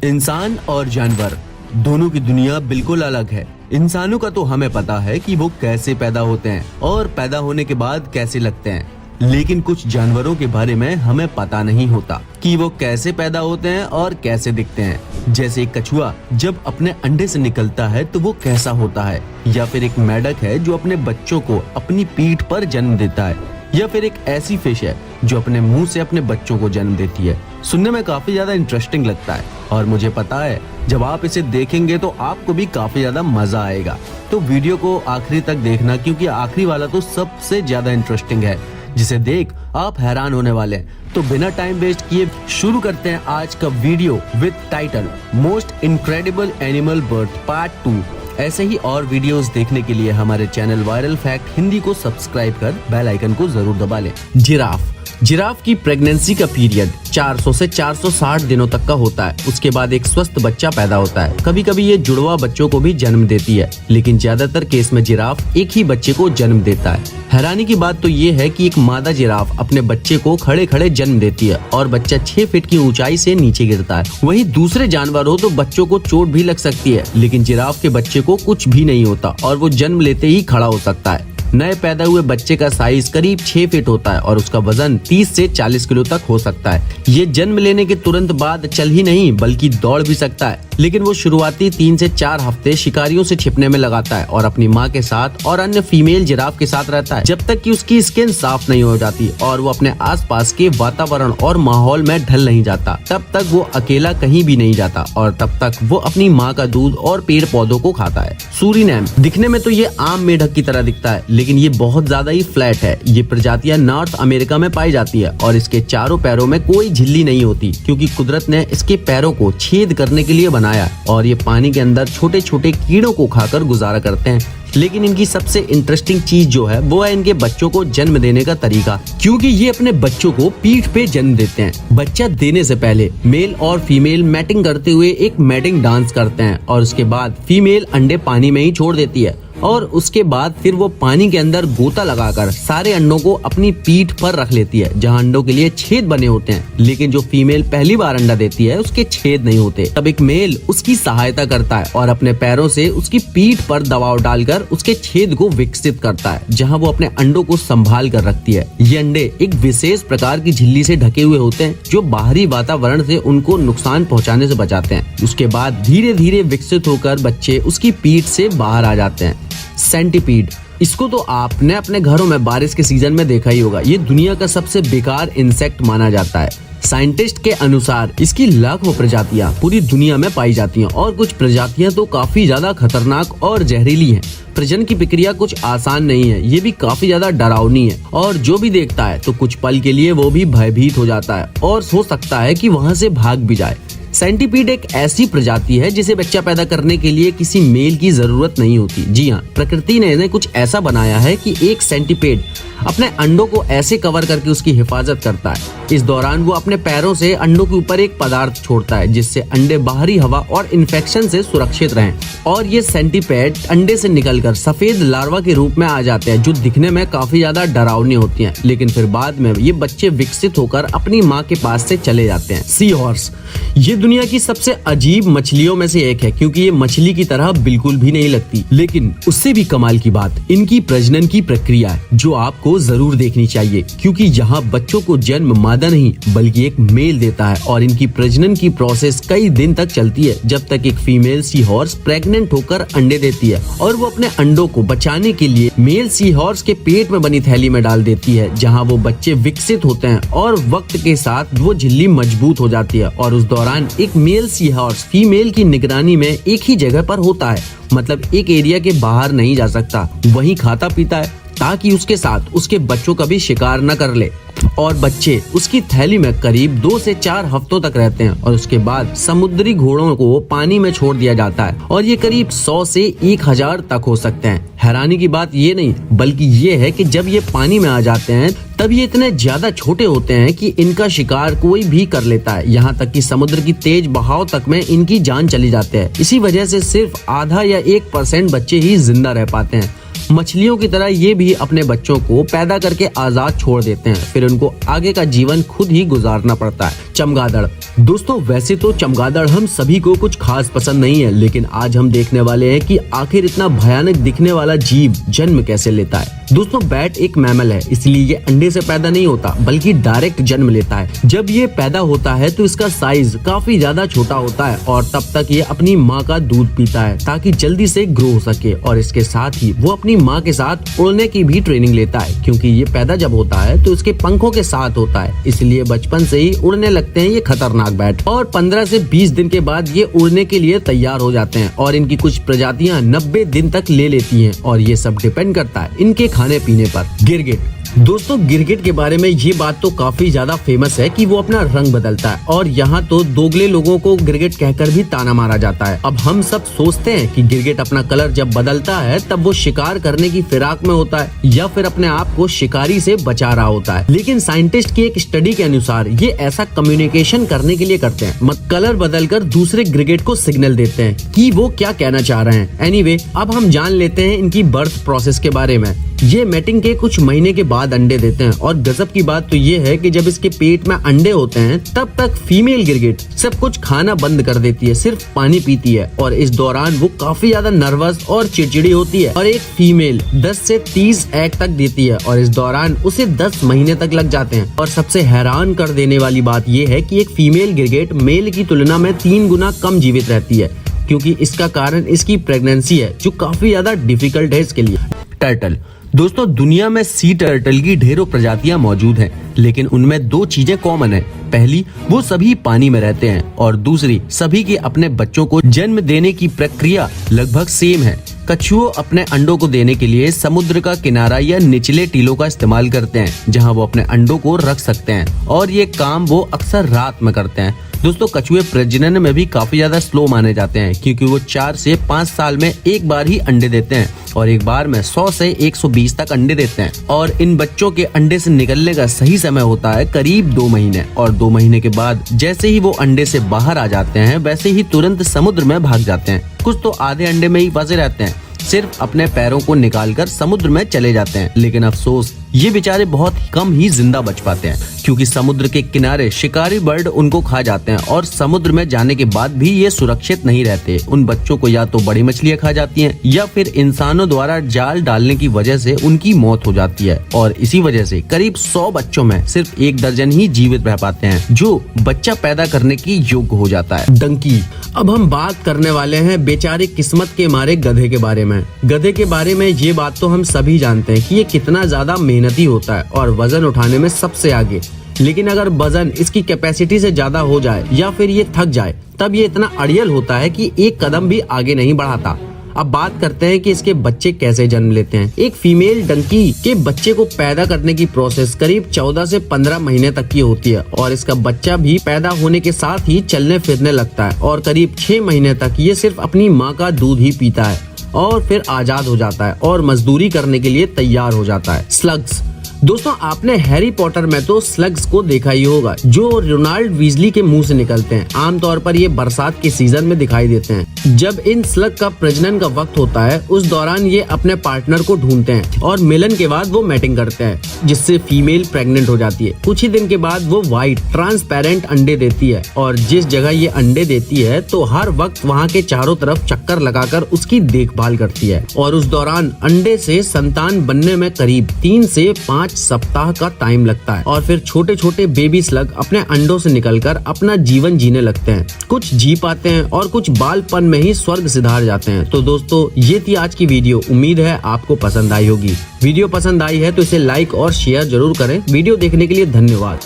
इंसान और जानवर दोनों की दुनिया बिल्कुल अलग है। इंसानों का तो हमें पता है कि वो कैसे पैदा होते हैं और पैदा होने के बाद कैसे लगते हैं, लेकिन कुछ जानवरों के बारे में हमें पता नहीं होता कि वो कैसे पैदा होते हैं और कैसे दिखते हैं। जैसे एक कछुआ जब अपने अंडे से निकलता है तो वो कैसा होता है, या फिर एक मेंढक है जो अपने बच्चों को अपनी पीठ पर जन्म देता है, या फिर एक ऐसी फिश है जो अपने मुंह से अपने बच्चों को जन्म देती है। सुनने में काफी ज्यादा इंटरेस्टिंग लगता है और मुझे पता है जब आप इसे देखेंगे तो आपको भी काफी ज्यादा मजा आएगा। तो वीडियो को आखिरी तक देखना, क्योंकि आखिरी वाला तो सबसे ज्यादा इंटरेस्टिंग है, जिसे देख आप हैरान होने वाले हैं। तो बिना टाइम वेस्ट किए शुरू करते हैं आज का video with title most incredible animal birth part 2। ऐसे ही और वीडियोस देखने के लिए हमारे चैनल वायरल फैक्ट हिंदी को सब्सक्राइब कर बेल आइकन को जरूर दबा लें। जिराफ की प्रेगनेंसी का पीरियड 400 से 460 दिनों तक का होता है। उसके बाद एक स्वस्थ बच्चा पैदा होता है। कभी कभी ये जुड़वा बच्चों को भी जन्म देती है, लेकिन ज्यादातर केस में जिराफ एक ही बच्चे को जन्म देता है। हैरानी की बात तो ये है कि एक मादा जिराफ अपने बच्चे को खड़े खड़े जन्म देती है और बच्चा 6 फीट की ऊंचाई से नीचे गिरता है। वहीं दूसरे जानवर हो तो बच्चों को चोट भी लग सकती है, लेकिन जिराफ के बच्चे को कुछ भी नहीं होता और वो जन्म लेते ही खड़ा हो सकता है। नए पैदा हुए बच्चे का साइज करीब 6 फीट होता है और उसका वजन 30 से 40 किलो तक हो सकता है। ये जन्म लेने के तुरंत बाद चल ही नहीं बल्कि दौड़ भी सकता है, लेकिन वो शुरुआती 3 से 4 हफ्ते शिकारियों से छिपने में लगाता है और अपनी माँ के साथ और अन्य फीमेल जिराफ के साथ रहता है, जब तक कि उसकी स्किन साफ नहीं हो जाती और वो अपने आसपास के वातावरण और माहौल में ढल नहीं जाता। तब तक वो अकेला कहीं भी नहीं जाता और तब तक वो अपनी माँ का दूध और पेड़ पौधों को खाता है। सूरीनेम दिखने में तो ये आम मेढक की तरह दिखता है, लेकिन ये बहुत ज्यादा ही फ्लैट है। ये प्रजातियां नॉर्थ अमेरिका में पाई जाती है और इसके चारों पैरों में कोई झिल्ली नहीं होती, क्योंकि कुदरत ने इसके पैरों को छेद करने के लिए बनाया और ये पानी के अंदर छोटे छोटे कीड़ों को खाकर गुजारा करते हैं। लेकिन इनकी सबसे इंटरेस्टिंग चीज जो है वो है इनके बच्चों को जन्म देने का तरीका, क्योंकि ये अपने बच्चों को पीठ पे जन्म देते हैं। बच्चा देने से पहले मेल और फीमेल मैटिंग करते हुए एक मैटिंग डांस करते हैं और उसके बाद फीमेल अंडे पानी में ही छोड़ देती है और उसके बाद फिर वो पानी के अंदर गोता लगाकर सारे अंडों को अपनी पीठ पर रख लेती है, जहां अंडों के लिए छेद बने होते हैं। लेकिन जो फीमेल पहली बार अंडा देती है उसके छेद नहीं होते। तब एक मेल उसकी सहायता करता है और अपने पैरों से उसकी पीठ पर दबाव डालकर उसके छेद को विकसित करता है, जहां वो अपने अंडों को संभाल कर रखती है। ये अंडे एक विशेष प्रकार की झिल्ली से ढके हुए होते हैं जो बाहरी वातावरण से उनको नुकसान पहुँचाने से बचाते हैं। उसके बाद धीरे धीरे विकसित होकर बच्चे उसकी पीठ से बाहर आ जाते हैं। सेंटीपीड, इसको तो आपने अपने घरों में बारिश के सीजन में देखा ही होगा। ये दुनिया का सबसे बेकार इंसेक्ट माना जाता है। साइंटिस्ट के अनुसार इसकी लाखों प्रजातियां पूरी दुनिया में पाई जाती हैं और कुछ प्रजातियां तो काफी ज्यादा खतरनाक और जहरीली हैं। प्रजनन की प्रक्रिया कुछ आसान नहीं है, ये भी काफी ज्यादा डरावनी है और जो भी देखता है तो कुछ पल के लिए वो भी भयभीत हो जाता है और सोच सकता है कि वहाँ से भाग भी जाए। सेंटीपीड एक ऐसी प्रजाति है जिसे बच्चा पैदा करने के लिए किसी मेल की जरूरत नहीं होती। जी हाँ, प्रकृति ने इन्हें कुछ ऐसा बनाया है कि एक सेंटीपीड अपने अंडों को ऐसे कवर करके उसकी हिफाजत करता है। इस दौरान वो अपने पैरों से अंडों के ऊपर एक पदार्थ छोड़ता है जिससे अंडे बाहरी हवा और इन्फेक्शन से सुरक्षित रहें। और ये सेंटीपीड अंडे से निकलकर सफेद लार्वा के रूप में आ जाते हैं, जो दिखने में काफी ज्यादा डरावनी होती हैं, लेकिन फिर बाद में ये बच्चे विकसित होकर अपनी माँ के पास से चले जाते हैं। सी हॉर्स, ये दुनिया की सबसे अजीब मछलियों में से एक है, क्योंकि ये मछली की तरह बिल्कुल भी नहीं लगती। लेकिन उससे भी कमाल की बात इनकी प्रजनन की प्रक्रिया है, जो आपको जरूर देखनी चाहिए, क्योंकि यहाँ बच्चों को जन्म मादा नहीं बल्कि एक मेल देता है और इनकी प्रजनन की प्रोसेस कई दिन तक चलती है, जब तक एक फीमेल सी हॉर्स प्रेग्नेंट होकर अंडे देती है और वो अपने अंडों को बचाने के लिए मेल सी हॉर्स के पेट में बनी थैली में डाल देती है, जहाँ वो बच्चे विकसित होते हैं और वक्त के साथ वो झिल्ली मजबूत हो जाती है। और उस दौरान एक मेल सी हॉर्स फीमेल की निगरानी में एक ही जगह पर होता है, मतलब एक एरिया के बाहर नहीं जा सकता, वहीं खाता पीता है ताकि उसके साथ उसके बच्चों का भी शिकार न कर ले। और बच्चे उसकी थैली में करीब 2 से 4 हफ्तों तक रहते हैं और उसके बाद समुद्री घोड़ों को पानी में छोड़ दिया जाता है और ये करीब 100 से 1000 तक हो सकते हैं। हैरानी की बात ये नहीं बल्कि ये है कि जब ये पानी में आ जाते हैं तब ये इतने ज्यादा छोटे होते हैं कि इनका शिकार कोई भी कर लेता है, यहाँ तक कि समुद्र की तेज बहाव तक में इनकी जान चली जाती है। इसी वजह से सिर्फ आधा या 1% बच्चे ही जिंदा रह पाते हैं। मछलियों की तरह ये भी अपने बच्चों को पैदा करके आजाद छोड़ देते हैं, फिर उनको आगे का जीवन खुद ही गुजारना पड़ता है। चमगादड़। दोस्तों वैसे तो चमगादड़ हम सभी को कुछ खास पसंद नहीं है, लेकिन आज हम देखने वाले हैं कि आखिर इतना भयानक दिखने वाला जीव जन्म कैसे लेता है। दोस्तों बैट एक मैमल है, इसलिए ये अंडे से पैदा नहीं होता बल्कि डायरेक्ट जन्म लेता है। जब ये पैदा होता है तो इसका साइज काफी ज्यादा छोटा होता है और तब तक ये अपनी माँ का दूध पीता है ताकि जल्दी से ग्रो हो सके, और इसके साथ ही वो अपनी माँ के साथ उड़ने की भी ट्रेनिंग लेता है, क्योंकि ये पैदा जब होता है तो इसके पंखों के साथ होता है, इसलिए बचपन से ही उड़ने लगते हैं ये खतरनाक बैट। और 15 से 20 दिन के बाद ये उड़ने के लिए तैयार हो जाते हैं और इनकी कुछ प्रजातियां 90 दिन तक ले लेती हैं, और ये सब डिपेंड करता है इनके खाने पीने पर। गिरगिट। दोस्तों गिरगिट के बारे में ये बात तो काफी ज्यादा फेमस है कि वो अपना रंग बदलता है, और यहाँ तो दोगले लोगों को गिरगिट कहकर भी ताना मारा जाता है। अब हम सब सोचते हैं कि गिरगिट अपना कलर जब बदलता है तब वो शिकार करने की फिराक में होता है या फिर अपने आप को शिकारी से बचा रहा होता है, लेकिन साइंटिस्ट की एक स्टडी के अनुसार ये ऐसा कम्युनिकेशन करने के लिए करते हैं। कलर बदलकर दूसरे गिरगिट को सिग्नल देते हैं कि वो क्या कहना चाह रहे हैं। एनीवे, अब हम जान लेते हैं इनकी बर्थ प्रोसेस के बारे में। ये मैटिंग के कुछ महीने के बाद अंडे देते हैं, और गजब की बात तो ये है कि जब इसके पेट में अंडे होते हैं तब तक फीमेल गिरगिट सब कुछ खाना बंद कर देती है, सिर्फ पानी पीती है, और इस दौरान वो काफी ज्यादा नर्वस और चिड़चिड़ी होती है। और एक फीमेल 10 से 30 एग तक देती है, और इस दौरान उसे 10 महीने तक लग जाते हैं। और सबसे हैरान कर देने वाली बात ये है कि एक फीमेल गिरगिट मेल की तुलना में 3 गुना कम जीवित रहती है, क्योंकि इसका कारण इसकी प्रेगनेंसी है, जो काफी ज्यादा डिफिकल्ट है इसके लिए। टर्टल। दोस्तों दुनिया में सी टर्टल की ढेरों प्रजातियां मौजूद हैं, लेकिन उनमें 2 चीजें कॉमन है। पहली, वो सभी पानी में रहते हैं, और दूसरी, सभी के अपने बच्चों को जन्म देने की प्रक्रिया लगभग सेम है। कछुओं अपने अंडों को देने के लिए समुद्र का किनारा या निचले टीलों का इस्तेमाल करते हैं, जहां वो अपने अंडों को रख सकते हैं, और ये काम वो अक्सर रात में करते हैं। दोस्तों कछुए प्रजनन में भी काफी ज्यादा स्लो माने जाते हैं, क्योंकि वो 4 से 5 साल में एक बार ही अंडे देते हैं, और एक बार में 100 से 120 तक अंडे देते हैं। और इन बच्चों के अंडे से निकलने का सही समय होता है करीब 2 महीने, और 2 महीने के बाद जैसे ही वो अंडे से बाहर आ जाते हैं वैसे ही तुरंत समुद्र में भाग जाते हैं। कुछ तो आधे अंडे में ही फंसे रहते हैं, सिर्फ अपने पैरों को निकालकर समुद्र में चले जाते हैं। लेकिन अफसोस, ये बेचारे बहुत कम ही जिंदा बच पाते हैं, क्योंकि समुद्र के किनारे शिकारी बर्ड उनको खा जाते हैं, और समुद्र में जाने के बाद भी ये सुरक्षित नहीं रहते। उन बच्चों को या तो बड़ी मछलियां खा जाती हैं, या फिर इंसानों द्वारा जाल डालने की वजह से उनकी मौत हो जाती है। और इसी वजह से करीब 100 बच्चों में सिर्फ 1 दर्जन ही जीवित रह पाते हैं, जो बच्चा पैदा करने की योग्य हो जाता है। डंकी। अब हम बात करने वाले हैं बेचारे किस्मत के मारे गधे के बारे में। गधे के बारे में ये बात तो हम सभी जानते हैं कि ये कितना ज्यादा मेहनती होता है और वजन उठाने में सबसे आगे। लेकिन अगर वजन इसकी कैपेसिटी से ज्यादा हो जाए या फिर ये थक जाए, तब ये इतना अड़ियल होता है कि एक कदम भी आगे नहीं बढ़ाता। अब बात करते हैं कि इसके बच्चे कैसे जन्म लेते हैं। एक फीमेल डंकी के बच्चे को पैदा करने की प्रोसेस करीब 14 से 15 महीने तक की होती है, और इसका बच्चा भी पैदा होने के साथ ही चलने फिरने लगता है, और करीब 6 महीने तक ये सिर्फ अपनी माँ का दूध ही पीता है, और फिर आजाद हो जाता है और मजदूरी करने के लिए तैयार हो जाता है। स्लग्स। दोस्तों आपने हैरी पॉटर में तो स्लग्स को देखा ही होगा, जो रोनाल्ड वीजली के मुंह से निकलते हैं। आमतौर पर ये बरसात के सीजन में दिखाई देते हैं। जब इन स्लग का प्रजनन का वक्त होता है, उस दौरान ये अपने पार्टनर को ढूंढते हैं, और मिलन के बाद वो मैटिंग करते हैं, जिससे फीमेल प्रेग्नेंट हो जाती है। कुछ ही दिन के बाद वो व्हाइट ट्रांसपेरेंट अंडे देती है, और जिस जगह ये अंडे देती है तो हर वक्त वहाँ के चारों तरफ चक्कर लगाकर उसकी देखभाल करती है, और उस दौरान अंडे से संतान बनने में करीब 3 से 5 सप्ताह का टाइम लगता है। और फिर छोटे छोटे बेबी स्लग अपने अंडों से निकलकर अपना जीवन जीने लगते हैं। कुछ जी पाते हैं और कुछ बालपन में ही स्वर्ग सिधार जाते हैं। तो दोस्तों ये थी आज की वीडियो, उम्मीद है आपको पसंद आई होगी। वीडियो पसंद आई है तो इसे लाइक और शेयर जरूर करें। वीडियो देखने के लिए धन्यवाद।